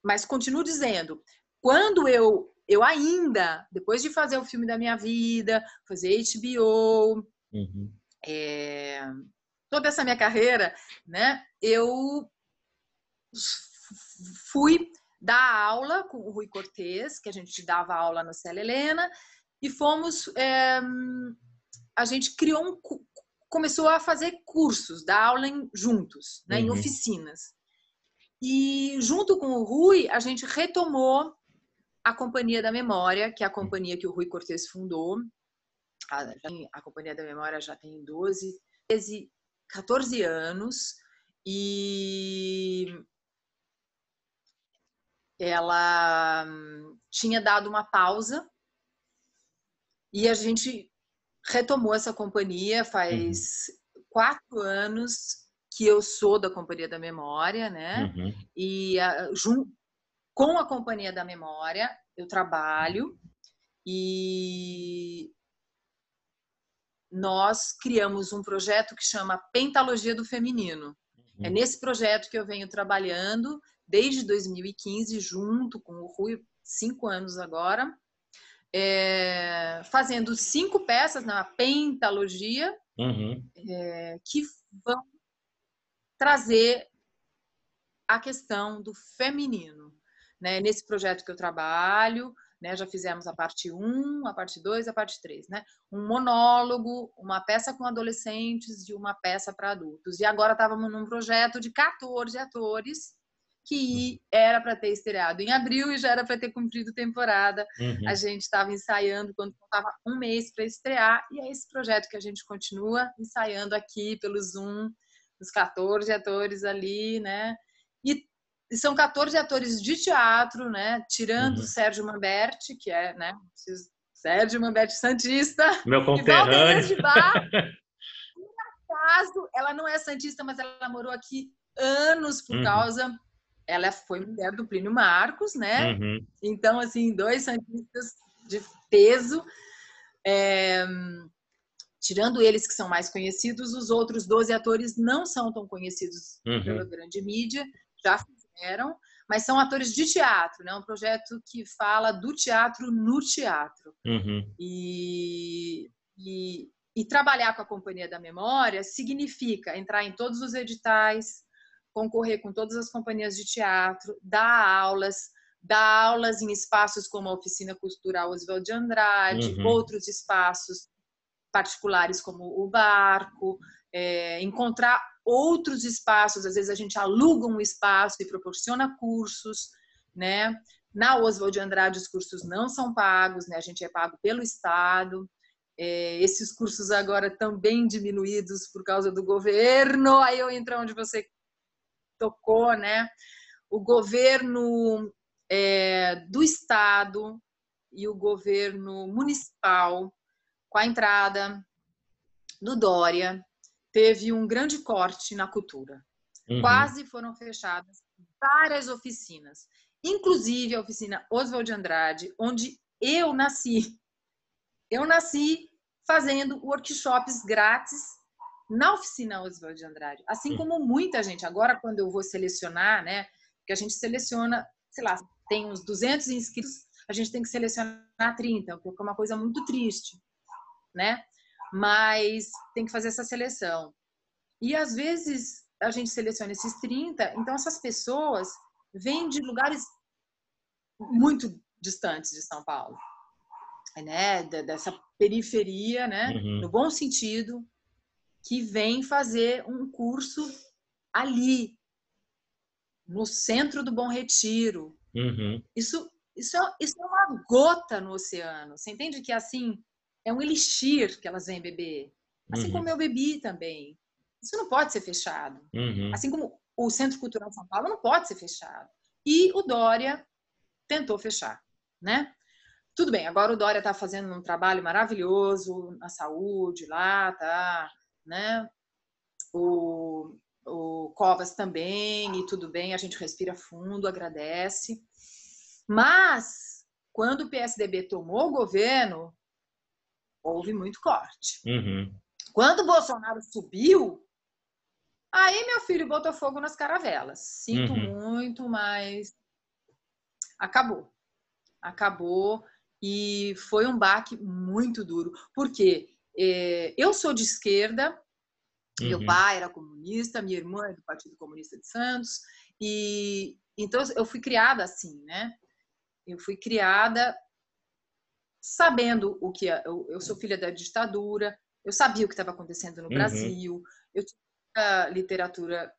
Mas continuo dizendo, quando eu ainda, depois de fazer o filme da minha vida, fazer HBO, toda essa minha carreira, né, eu fui dar aula com o Rui Cortez, que a gente dava aula na Célia Helena, e a gente começou a fazer cursos, dar aula juntos, né, em oficinas. E junto com o Rui, a gente retomou a Companhia da Memória, que é a companhia que o Rui Cortez fundou. A Companhia da Memória já tem 14 anos, e ela tinha dado uma pausa e a gente retomou essa companhia. Faz 4 anos que eu sou da Companhia da Memória, né? E com a Companhia da Memória eu trabalho, e nós criamos um projeto que chama Pentalogia do Feminino. É nesse projeto que eu venho trabalhando desde 2015, junto com o Rui, 5 anos agora, fazendo 5 peças na pentalogia, que vão trazer a questão do feminino, né? Nesse projeto que eu trabalho, né, já fizemos a parte 1, a parte 2, a parte 3, né? Um monólogo, uma peça com adolescentes e uma peça para adultos. E agora estávamos num projeto de 14 atores, que era para ter estreado em abril e já era para ter cumprido temporada. A gente estava ensaiando quando faltava 1 mês para estrear, e é esse projeto que a gente continua ensaiando aqui pelo Zoom, os 14 atores ali, né? E são 14 atores de teatro, né? Tirando o Sérgio Mamberti, que é, né? Sérgio Mamberti santista. Meu conterrâneo. De Bar. Por acaso, ela não é santista, mas ela morou aqui anos por causa... Ela foi mulher do Plínio Marcos, né? Então, assim, 2 santistas de peso. Tirando eles que são mais conhecidos, os outros 12 atores não são tão conhecidos pela grande mídia, já fizeram, mas são atores de teatro, né? Um projeto que fala do teatro no teatro. E trabalhar com a Companhia da Memória significa entrar em todos os editais, concorrer com todas as companhias de teatro, dar aulas em espaços como a Oficina Cultural Oswald de Andrade, outros espaços particulares como o Barco, encontrar outros espaços. Às vezes a gente aluga um espaço e proporciona cursos, né? Na Oswald de Andrade os cursos não são pagos, né? A gente é pago pelo Estado. Esses cursos agora estão bem diminuídos por causa do governo. Aí eu entro onde você tocou, né? O governo do Estado e o governo municipal, com a entrada do Dória, teve um grande corte na cultura. Quase foram fechadas várias oficinas, inclusive a oficina Oswald de Andrade, onde eu nasci. Eu nasci fazendo workshops grátis na oficina Oswald de Andrade, assim como muita gente. Agora, quando eu vou selecionar, né, porque a gente seleciona, sei lá, tem uns 200 inscritos, a gente tem que selecionar 30, porque é uma coisa muito triste, né? Mas tem que fazer essa seleção. E às vezes a gente seleciona esses 30, então essas pessoas vêm de lugares muito distantes de São Paulo, né? Dessa periferia, né? No bom sentido, que vem fazer um curso ali, no centro do Bom Retiro. Isso é uma gota no oceano. Você entende que, assim, é um elixir que elas vêm beber. Assim como eu bebi também. Isso não pode ser fechado. Assim como o Centro Cultural de São Paulo não pode ser fechado. E o Dória tentou fechar, né? Tudo bem, agora o Dória está fazendo um trabalho maravilhoso na saúde lá, tá, né? O Covas também, e tudo bem, a gente respira fundo, agradece. Mas, quando o PSDB tomou o governo, houve muito corte. Quando o Bolsonaro subiu, aí, meu filho, botou fogo nas caravelas. Sinto muito, mas acabou. Acabou e foi um baque muito duro. Porque eu sou de esquerda, meu pai era comunista, minha irmã é do Partido Comunista de Santos, e então eu fui criada assim, né? Eu fui criada sabendo o que eu sou filha da ditadura, eu sabia o que estava acontecendo no Brasil, eu tinha literatura,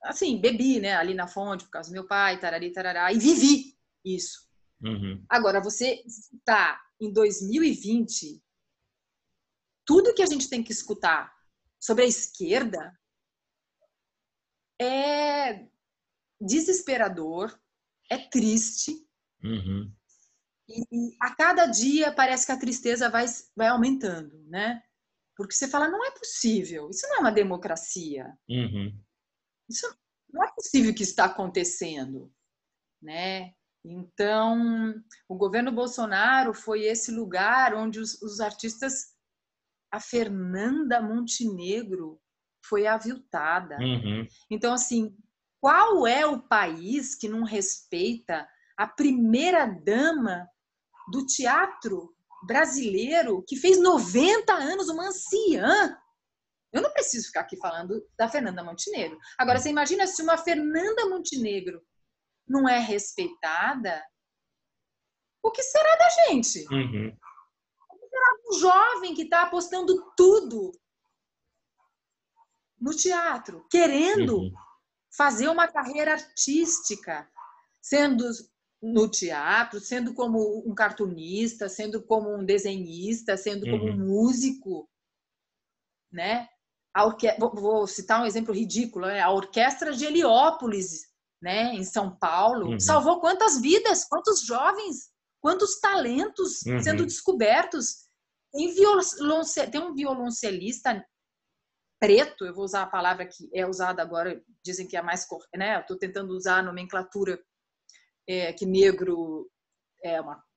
assim, bebi, né, ali na fonte por causa do meu pai, tarari, tarará, e vivi isso. Agora, você está em 2020, tudo que a gente tem que escutar sobre a esquerda é desesperador, é triste, e a cada dia parece que a tristeza vai aumentando, né? Porque você fala, não é possível, isso não é uma democracia, isso não é possível que está acontecendo, né? Então, o governo Bolsonaro foi esse lugar onde os artistas, a Fernanda Montenegro foi aviltada. Então, assim, qual é o país que não respeita a primeira-dama do teatro brasileiro, que fez 90 anos, uma anciã? Eu não preciso ficar aqui falando da Fernanda Montenegro. Agora, você imagina se uma Fernanda Montenegro não é respeitada, o que será da gente? O que será um jovem que está apostando tudo no teatro, querendo fazer uma carreira artística, sendo no teatro, sendo como um cartunista, sendo como um desenhista, sendo como um músico, né? Vou citar um exemplo ridículo, né? A Orquestra de Heliópolis, né, em São Paulo, salvou quantas vidas, quantos jovens, quantos talentos sendo descobertos. Tem um violoncelista preto, eu vou usar a palavra que é usada agora, dizem que é a mais correta, né? Eu estou tentando usar a nomenclatura que negro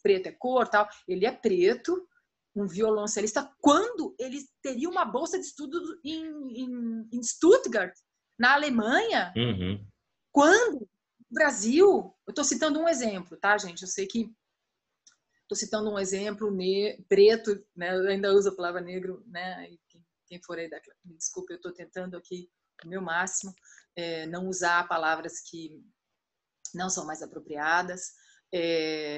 preto é cor, tal. Ele é preto, um violoncelista, quando ele teria uma bolsa de estudo em Stuttgart, na Alemanha, quando o Brasil, eu estou citando um exemplo, tá, gente? Eu sei que estou citando um exemplo preto, né? Eu ainda uso a palavra negro, né? E quem for aí, me desculpe, eu estou tentando aqui o meu máximo, não usar palavras que não são mais apropriadas.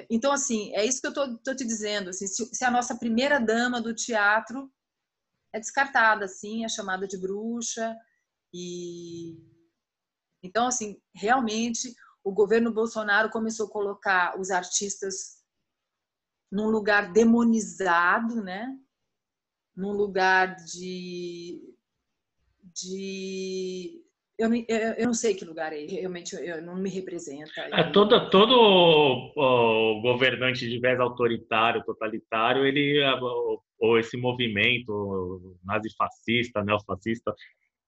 Então, assim, é isso que eu estou te dizendo. Assim, se a nossa primeira dama do teatro é descartada, assim, é chamada de bruxa. Então, assim, realmente, o governo Bolsonaro começou a colocar os artistas num lugar demonizado, né? Num lugar eu não sei que lugar é, realmente não me representa. Todo o governante de viés autoritário, totalitário, ou esse movimento nazifascista, neofascista,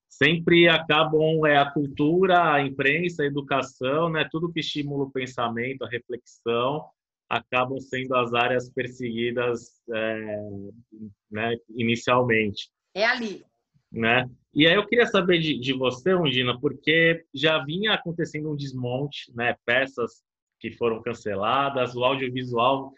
sempre acabam a cultura, a imprensa, a educação, né, tudo que estimula o pensamento, a reflexão, acabam sendo as áreas perseguidas, né, inicialmente. É ali. Né? E aí eu queria saber de você, Undina, porque já vinha acontecendo um desmonte, né? Peças que foram canceladas, o audiovisual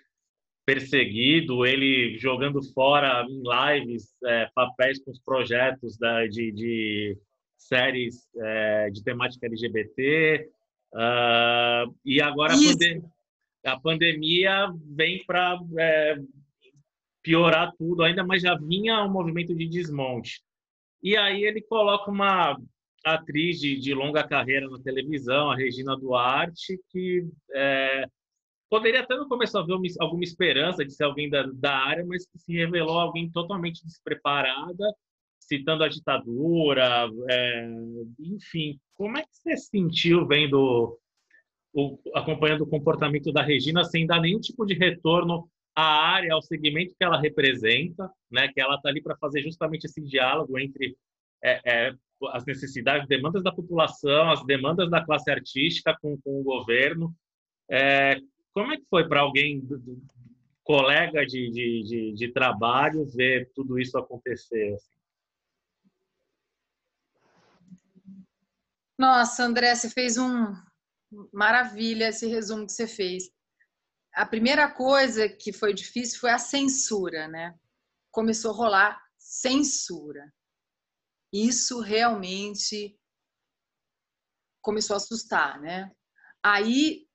perseguido, ele jogando fora em lives papéis com os projetos de séries de temática LGBT, e agora a pandemia vem para piorar tudo ainda, mas já vinha um movimento de desmonte. E aí ele coloca uma atriz de longa carreira na televisão, a Regina Duarte, que poderia até no começo haver alguma esperança de ser alguém da área, mas que se revelou alguém totalmente despreparada, citando a ditadura, enfim. Como é que você se sentiu vendo, acompanhando o comportamento da Regina sem dar nenhum tipo de retorno à área, ao segmento que ela representa, né? Que ela está ali para fazer justamente esse diálogo entre as necessidades, demandas da população, as demandas da classe artística com o governo. Como é que foi para alguém, colega de trabalho, ver tudo isso acontecer? Assim? Nossa, André, você fez maravilha esse resumo que você fez. A primeira coisa que foi difícil foi a censura, né? Começou a rolar censura. Isso realmente começou a assustar, né? Aí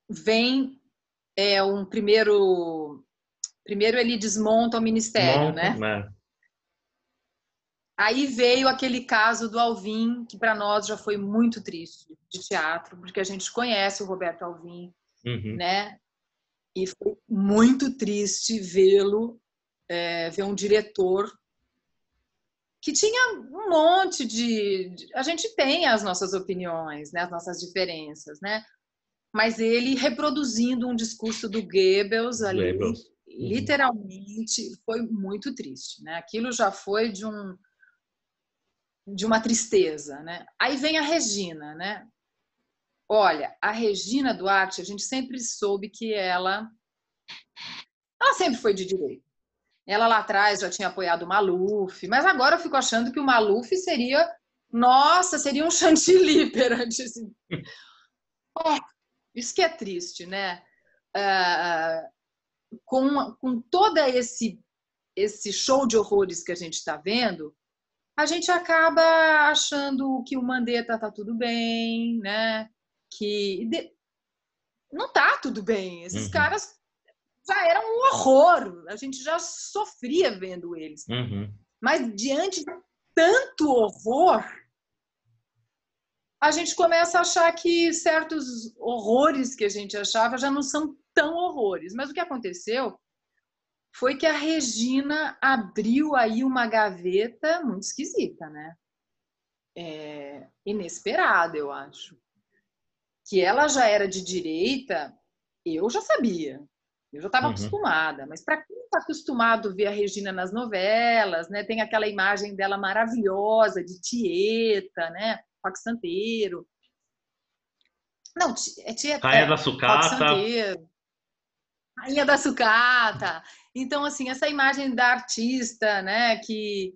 vem um primeiro ele desmonta o ministério, Monta, né? né? Aí veio aquele caso do Alvim, que para nós já foi muito triste, de teatro, porque a gente conhece o Roberto Alvim, né? E foi muito triste vê-lo, ver um diretor que tinha um monte a gente tem as nossas opiniões, né? As nossas diferenças, né? Mas ele reproduzindo um discurso do Goebbels ali, literalmente, foi muito triste, né? Aquilo já foi de uma tristeza, né? Aí vem a Regina, né? Olha, a Regina Duarte, a gente sempre soube que ela sempre foi de direita. Ela lá atrás já tinha apoiado o Maluf, mas agora eu fico achando que o Maluf seria um chantilly perante esse... isso que é triste, né? Com todo esse show de horrores que a gente está vendo, a gente acaba achando que o Mandetta tá tudo bem, né? Não tá tudo bem. Esses caras já eram um horror. A gente já sofria vendo eles. Mas diante de tanto horror, a gente começa a achar que certos horrores que a gente achava já não são tão horrores. Mas o que aconteceu foi que a Regina abriu aí uma gaveta muito esquisita, né? Inesperada, eu acho. Que ela já era de direita, eu já sabia. Eu já estava acostumada. Mas para quem está acostumado a ver a Regina nas novelas, né? Tem aquela imagem dela maravilhosa de Tieta, né? Roque Santeiro. Não, é Tieta. Rainha da Roque Sucata. Santeiro. Rainha da Sucata. Então, assim, essa imagem da artista, né, que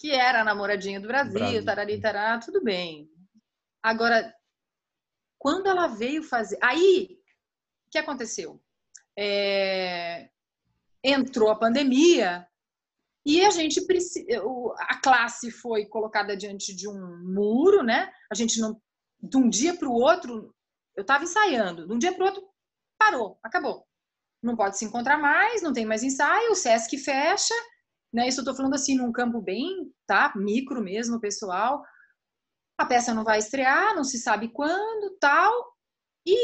era a namoradinha do Brasil, tarari, tará, tudo bem. Agora, quando ela veio fazer... Aí, o que aconteceu? Entrou a pandemia e a classe foi colocada diante de um muro, né? A gente não... De um dia para o outro, eu estava ensaiando, de um dia para o outro, parou, acabou. Não pode se encontrar mais, não tem mais ensaio, o Sesc fecha, né? Isso eu estou falando assim num campo bem, tá? Micro mesmo, pessoal. A peça não vai estrear, não se sabe quando, tal. E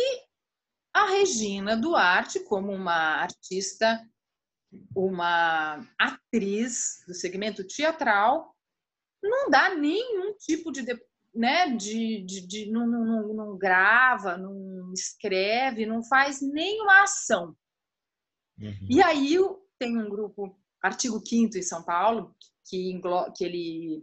a Regina Duarte, como uma artista, uma atriz do segmento teatral, não dá nenhum tipo de né, não grava, não escreve, não faz nenhuma ação. E aí tem um grupo, Artigo 5º em São Paulo, que ele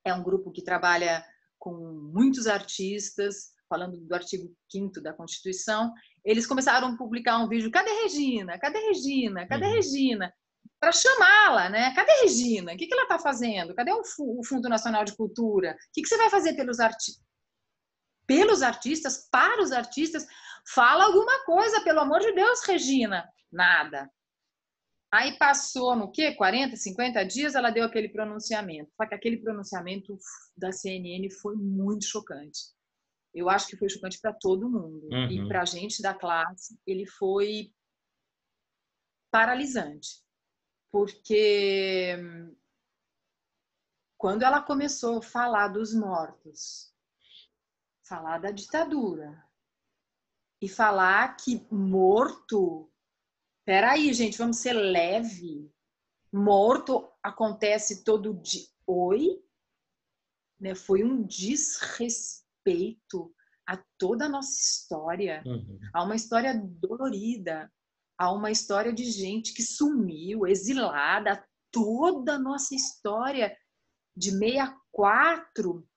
é um grupo que trabalha com muitos artistas, falando do artigo 5º da Constituição. Eles começaram a publicar um vídeo, cadê Regina? Cadê Regina? Cadê Regina? Para chamá-la, né? Cadê Regina? O que ela está fazendo? Cadê o Fundo Nacional de Cultura? O que você vai fazer pelos artistas? Pelos artistas, para os artistas? Fala alguma coisa, pelo amor de Deus, Regina. Nada. Aí passou, no quê? 40, 50 dias, ela deu aquele pronunciamento. Só que aquele pronunciamento da CNN foi muito chocante. Eu acho que foi chocante para todo mundo. E Uhum. para a gente da classe, ele foi paralisante. Porque quando ela começou a falar dos mortos, falar da ditadura, e falar que morto... Peraí, gente, vamos ser leve. Morto acontece todo dia. Oi? Né? Foi um desrespeito a toda a nossa história. Uhum. Há uma história dolorida. Há uma história de gente que sumiu, exilada. Toda a nossa história de 64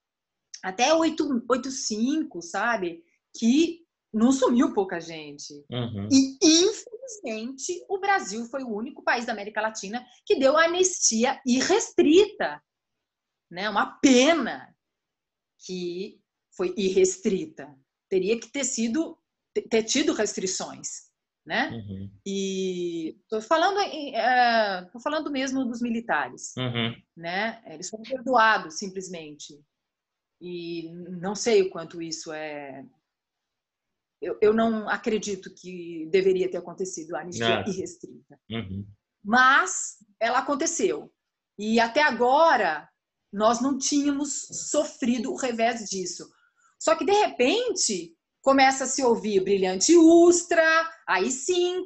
até 85, sabe? Que não sumiu pouca gente. Uhum. E, infelizmente, o Brasil foi o único país da América Latina que deu anistia irrestrita. Né? Uma pena que foi irrestrita. Teria que ter tido restrições. Né? Uhum. E tô falando mesmo dos militares. Uhum. Né? Eles foram perdoados, simplesmente. E não sei o quanto isso é... Eu não acredito que deveria ter acontecido a anistia irrestrita. Uhum. Mas ela aconteceu. E até agora, nós não tínhamos sofrido o revés disso. Só que, de repente, começa a se ouvir Brilhante Ustra, AI-5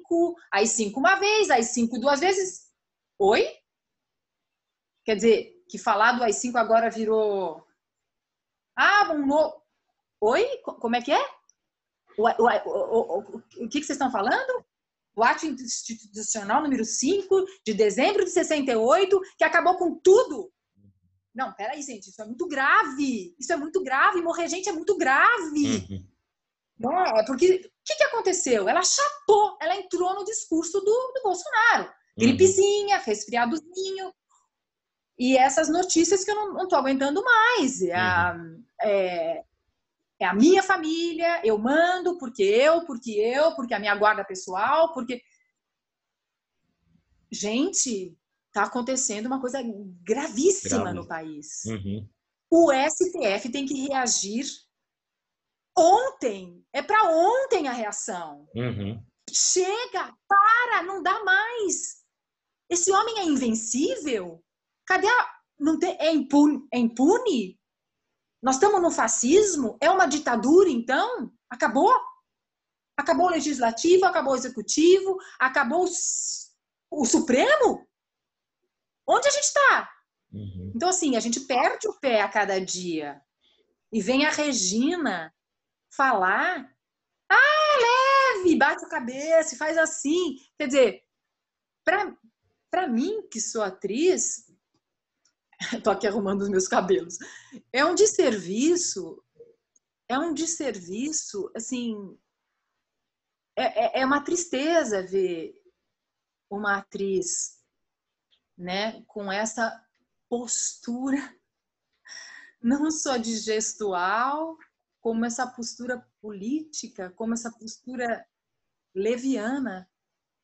uma vez, AI-5 duas vezes. Oi? Quer dizer, que falar do AI-5 agora virou... Oi? Como é que é? O que vocês estão falando? O ato institucional número 5 de dezembro de 68, que acabou com tudo. Não, peraí, gente, isso é muito grave. Isso é muito grave. Morrer gente é muito grave. Uhum. Não é? Porque o que aconteceu? Ela chatou, ela entrou no discurso do Bolsonaro. Gripezinha, resfriadozinho. E essas notícias que eu não estou aguentando mais. É a minha família, eu mando, porque a minha guarda pessoal, porque... Gente, está acontecendo uma coisa gravíssima no país. Uhum. O STF tem que reagir ontem. É para ontem a reação. Uhum. Chega, para, não dá mais. Esse homem é invencível? Cadê é impune? Nós estamos no fascismo? É uma ditadura, então? Acabou? Acabou o legislativo, acabou o executivo, acabou o Supremo? Onde a gente está? Uhum. Então, assim, a gente perde o pé a cada dia. E vem a Regina falar, leve, bate a cabeça e faz assim. Quer dizer, para mim, que sou atriz, tô aqui arrumando os meus cabelos, é um desserviço, assim, é uma tristeza ver uma atriz, né, com essa postura, não só de gestual, como essa postura política, como essa postura leviana,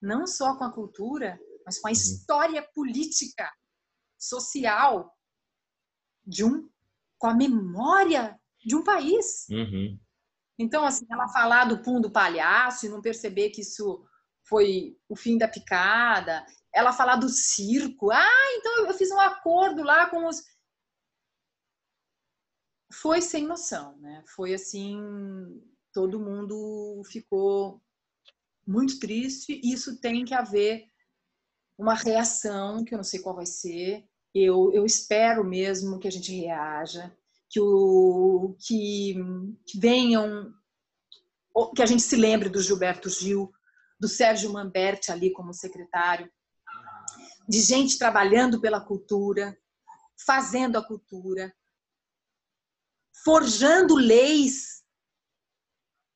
não só com a cultura, mas com a história política, social, com a memória de um país. Uhum. Então, assim, ela falar do pum do palhaço e não perceber que isso foi o fim da picada, ela falar do circo, então eu fiz um acordo lá com os... Foi sem noção, né? Foi assim, todo mundo ficou muito triste, e isso tem que haver uma reação, que eu não sei qual vai ser. Eu espero mesmo que a gente reaja, que venham, que a gente se lembre do Gilberto Gil, do Sérgio Manberti ali como secretário, de gente trabalhando pela cultura, fazendo a cultura, forjando leis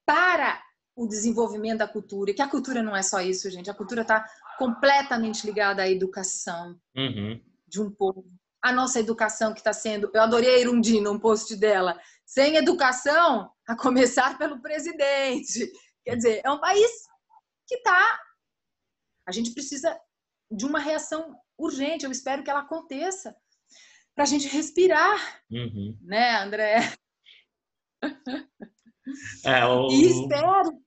para o desenvolvimento da cultura, e que a cultura não é só isso, gente. A cultura está completamente ligada à educação de um povo. A nossa educação que está sendo... Eu adorei a Irundina, um post dela. Sem educação, a começar pelo presidente. Quer dizer, é um país que está... A gente precisa de uma reação urgente. Eu espero que ela aconteça para a gente respirar. Né, André? E espero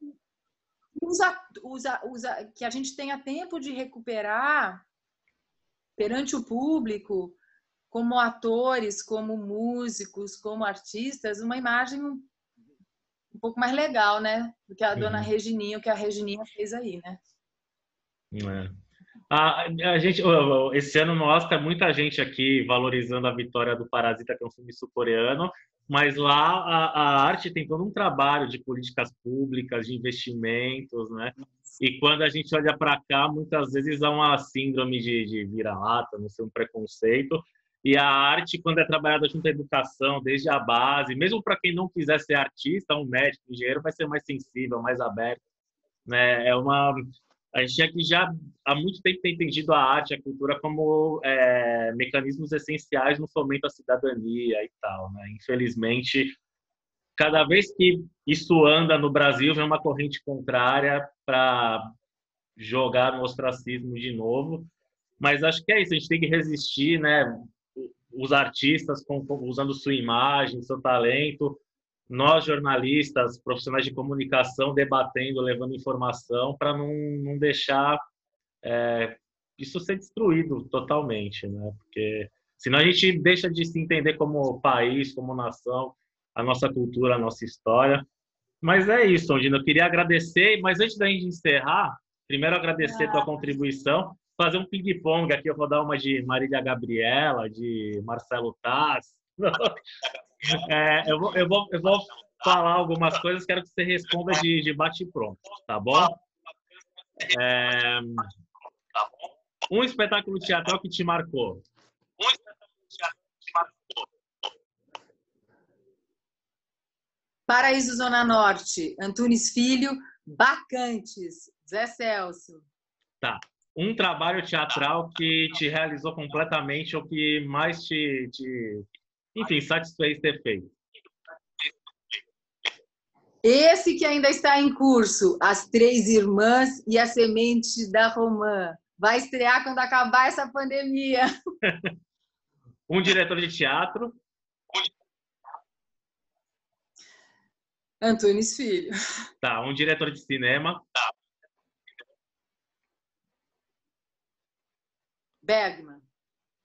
que a gente tenha tempo de recuperar perante o público, como atores, como músicos, como artistas, uma imagem um pouco mais legal, né? Do que a dona Regininha, o que a Regininha fez aí, né? A gente, esse ano no Oscar, muita gente aqui valorizando a vitória do Parasita, que é um filme sul-coreano, mas lá a arte tem todo um trabalho de políticas públicas, de investimentos, né? E quando a gente olha para cá, muitas vezes há uma síndrome de vira-lata, não sei, um preconceito. E a arte, quando é trabalhada junto à educação, desde a base, mesmo para quem não quiser ser artista, um médico, um engenheiro, vai ser mais sensível, mais aberto, né? A gente aqui já há muito tempo tem entendido a arte, a cultura como mecanismos essenciais no fomento à cidadania e tal, né? Infelizmente, cada vez que isso anda no Brasil, vem uma corrente contrária para jogar no ostracismo de novo. Mas acho que é isso, a gente tem que resistir, né? Os artistas usando sua imagem, seu talento, nós jornalistas, profissionais de comunicação, debatendo, levando informação para não deixar isso ser destruído totalmente, né? Porque senão a gente deixa de se entender como país, como nação, a nossa cultura, a nossa história. Mas é isso, Ondina, eu queria agradecer, mas antes da gente encerrar, primeiro agradecer a tua contribuição, fazer um ping-pong aqui, eu vou dar uma de Marília Gabriela, de Marcelo Taz. Eu vou falar algumas coisas, quero que você responda de bate-pronto, tá bom? Um espetáculo teatral que te marcou. Paraíso Zona Norte, Antunes Filho, Bacantes, Zé Celso. Tá. Um trabalho teatral que te realizou completamente ou que mais enfim, satisfez ter feito. Esse que ainda está em curso, As Três Irmãs e a Semente da Romã. Vai estrear quando acabar essa pandemia. Um diretor de teatro. Antunes Filho. Tá. Um diretor de cinema. Bergman.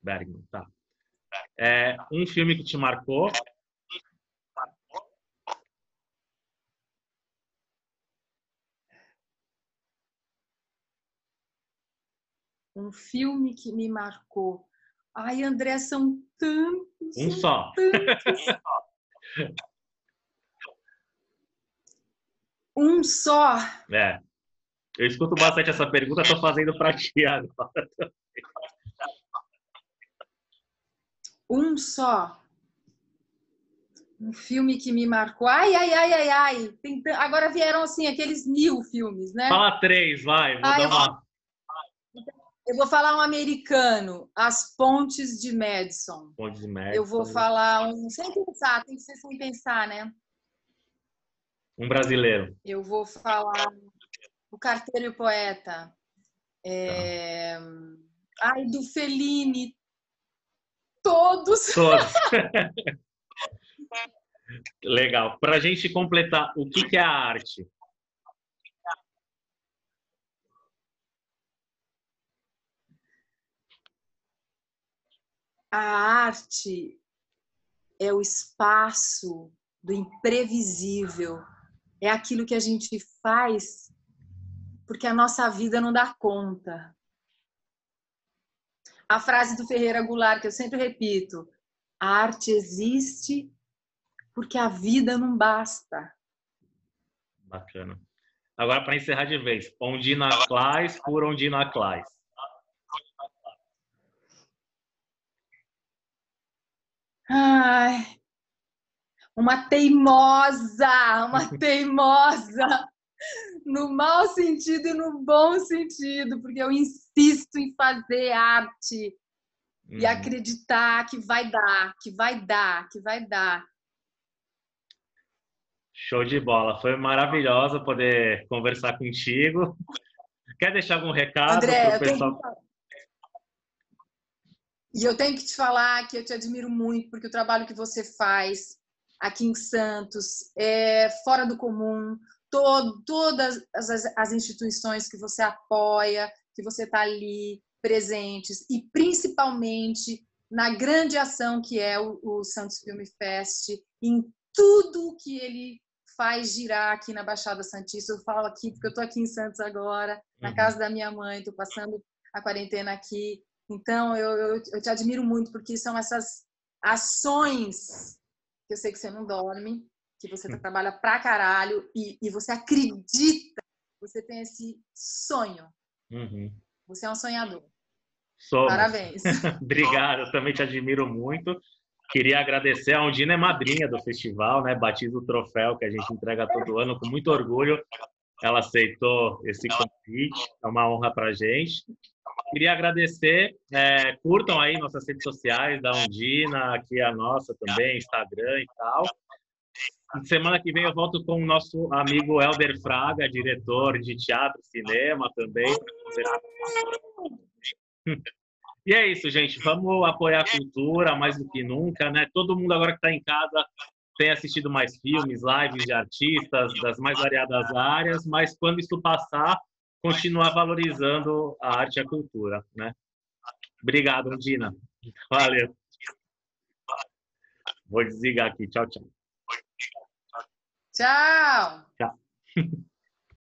Bergman, tá. Um filme que te marcou. Um filme que me marcou. Ai, André, são tantos. Um só. Um só. Eu escuto bastante essa pergunta, estou fazendo para ti agora. Um só. Um filme que me marcou. Ai. Agora vieram assim aqueles 1000 filmes, né? Fala 3, vai. Vou dar uma... Eu vou falar um americano, As Pontes de Madison. Pontes de Madison. Eu vou falar um sem pensar, tem que ser sem pensar, né? Um brasileiro. Eu vou falar O Carteiro e o Poeta. Ai, do Fellini. Todos. Legal. Para a gente completar, o que é a arte? A arte é o espaço do imprevisível. É aquilo que a gente faz porque a nossa vida não dá conta. A frase do Ferreira Goulart, que eu sempre repito, a arte existe porque a vida não basta. Bacana. Agora, para encerrar de vez, Ondina Claes por Ondina Claes. Ai, uma teimosa, no mau sentido e no bom sentido, porque eu insisto em fazer arte e acreditar que vai dar. Show de bola, foi maravilhoso poder conversar contigo. Quer deixar algum recado para o pessoal? E eu tenho que te falar que eu te admiro muito, porque o trabalho que você faz aqui em Santos, fora do comum, todas as instituições que você apoia, que você está ali presentes, e principalmente na grande ação que é o Santos Film Fest, em tudo que ele faz girar aqui na Baixada Santista. Eu falo aqui porque eu estou aqui em Santos agora, na casa da minha mãe, estou passando a quarentena aqui. Então, eu te admiro muito, porque são essas ações que eu sei que você não dorme, que você trabalha pra caralho e você acredita, você tem esse sonho. Você é um sonhador. Somos. Parabéns. Obrigado, eu também te admiro muito. Queria agradecer, a Undina é madrinha do festival, né? Batiza o troféu que a gente entrega todo ano, com muito orgulho. Ela aceitou esse convite, é uma honra para a gente. Queria agradecer, curtam aí nossas redes sociais da Undina, aqui a nossa também, Instagram e tal. Semana que vem eu volto com o nosso amigo Helder Fraga, diretor de teatro e cinema também. E é isso, gente. Vamos apoiar a cultura mais do que nunca, né? Todo mundo agora que está em casa tem assistido mais filmes, lives de artistas das mais variadas áreas, mas quando isso passar, continuar valorizando a arte e a cultura, né? Obrigado, Undina. Valeu. Vou desligar aqui. Tchau, tchau. Tchau. Tchau.